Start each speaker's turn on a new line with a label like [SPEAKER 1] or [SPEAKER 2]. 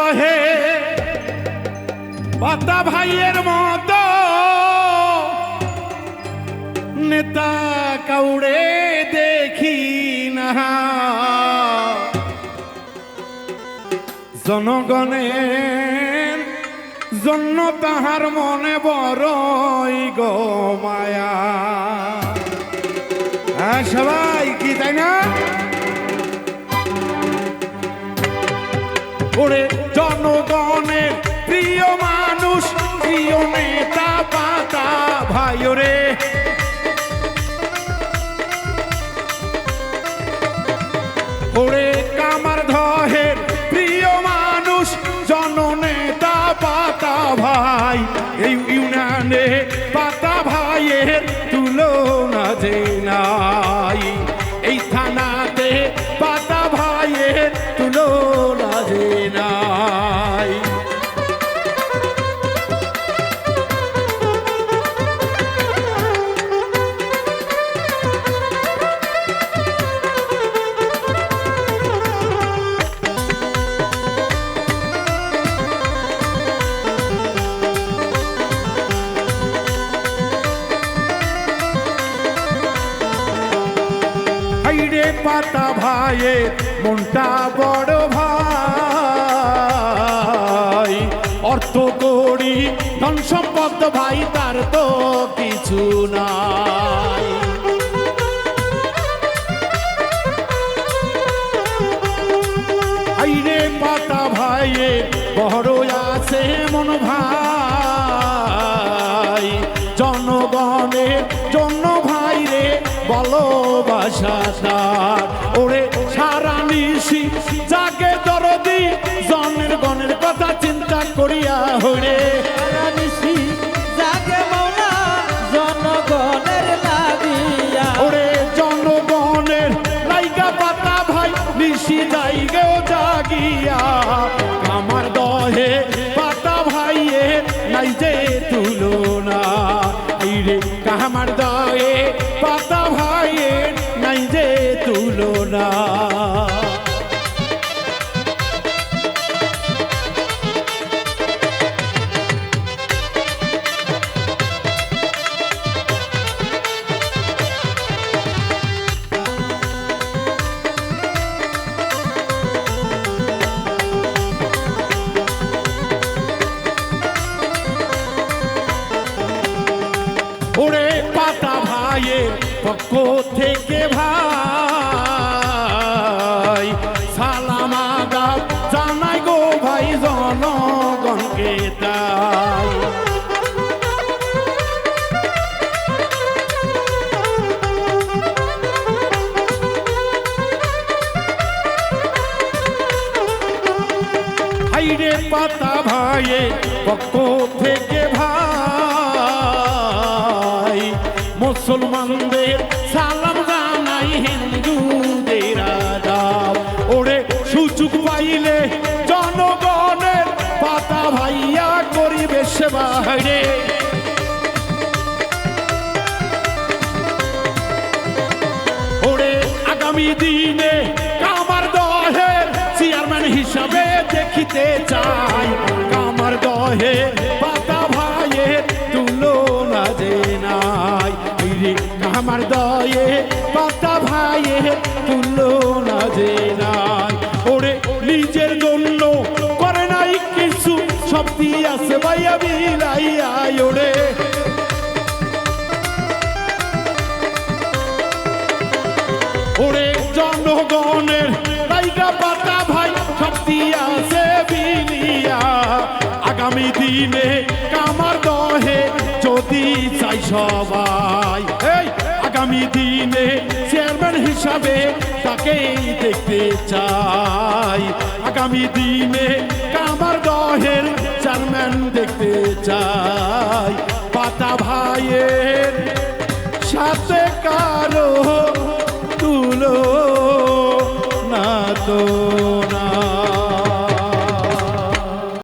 [SPEAKER 1] দহে পাতা ভাইয়ের মতো নেতা কাউড়ে দেখি না জনগণের জন্য তাহার মনে বড়ই গো মায়া। হ্যাঁ সবাই কি তাই না? ওরে জনগণের প্রিয় মানুষ প্রিয় নেতা পাতা ভাই রে ওরে কামার দহের প্রিয় মানুষ জননেতা পাতা ভাই এই ইউনিয়নে পাতা ভাইয়ের তুলনা যে নাই এই থানাতে পাতা ভাইয়ের তুলনা যে নাই। পাতা ভাইয়ের মনটা বড় ভাই অর্থ করি ধন সম্পদ ভাই তার তো কিছু নাই আইরে পাতা ভাইয়ের বড় আছে মন ভাই জনগণের জন্য ভাই রে ভালোবাসা ওরে সারা নিশি যাকে দরদি জনের গণের কথা চিন্তা করিয়া হইরে
[SPEAKER 2] সারা নিশি যাকে মৌলা জনগণের লাগিয়া
[SPEAKER 1] ওরে জনগণের লাইগা পাতা ভাই নিশি যাইগেও জাগিয়া আমার দহে পাতা ভাইয়ের নাই যে তুলনা রে কামার দহে পাতা ভাইয়ের নাই যে তুলনা। ওরে পাতা ভাইয়ের পক্ষ থেকে ভাই সালাম আদাব জানাই গো ভাই জনগণকে তাই হাইরে পাতা ভাইয়ের পক্ষ থেকে ভাই মুসলমানদের সালাম জানাই হিন্দুদের আদাব ওরে সুযোগ পাইলে জনগণের পাতা ভাইয়া করিবে সেবা রে ওরে আগামী দিনে কামার দহের চেয়ারম্যান হিসাবে দেখিতে চাই কামার দহের পাতা ভাইয়ের তুলনা যে নাই আমার দয়ে পাতা ভাইয়ের তুলনা যে নাই ওরে নিজের জন্য করে নাই কিছু সব দিয়ে আছে ভাইয়া বিলাইয়া ওরে ওরে জনগণের লাইগা পাতা ভাই সব দিয়ে আছে বিলিয়া আগামী দিনে কামার দহে যদি চাই সবাই এই আগামী দিনে চেয়ারম্যান হিসাবে তাকেই দেখতে চাই আগামী দিনে কামার দহের চেয়ারম্যান দেখতে চাই পাতা ভাইয়ের সাথে